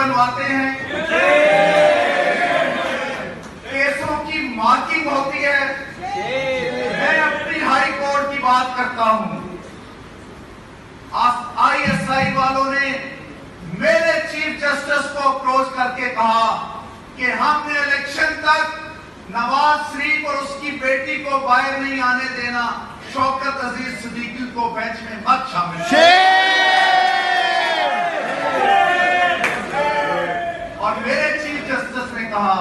बनवाते हैं, केसों की मार्किंग होती है। मैं अपनी हाई कोर्ट की बात करता हूं। ISI वालों ने मेरे चीफ जस्टिस को अप्रोच करके कहा कि हमने इलेक्शन तक नवाज शरीफ और उसकी बेटी को बाहर नहीं आने देना, शौकत अजीज सिद्दीकी को बेंच में मत शामिल। और मेरे चीफ जस्टिस ने कहा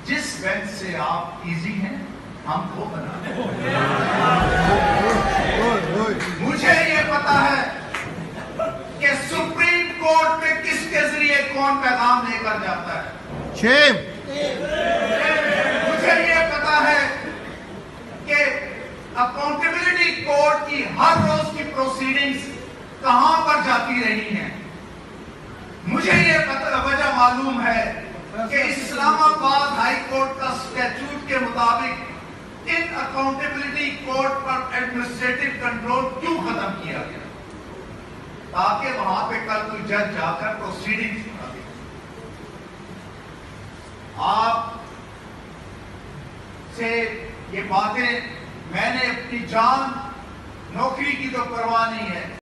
जिस बेंच से आप इजी हैं हम वो बना मुझे ये पता है कि सुप्रीम कोर्ट में किसके जरिए कौन पैगाम लेकर जाता है। मुझे ये पता है कि अकाउंटेबिलिटी कोर्ट की हर रोज की प्रोसीडिंग्स कहां पर जाती रही हैं। मुझे ये वजह मालूम है कि इस्लामाबाद हाई कोर्ट का स्टैट्यूट के मुताबिक इन अकाउंटेबिलिटी कोर्ट पर एडमिनिस्ट्रेटिव कंट्रोल क्यों खत्म किया गया, ताकि वहां पे कल कोई जज जाकर प्रोसीडिंग्स करा दे। आप से ये बातें, मैंने अपनी जान नौकरी की तो परवाह नहीं है।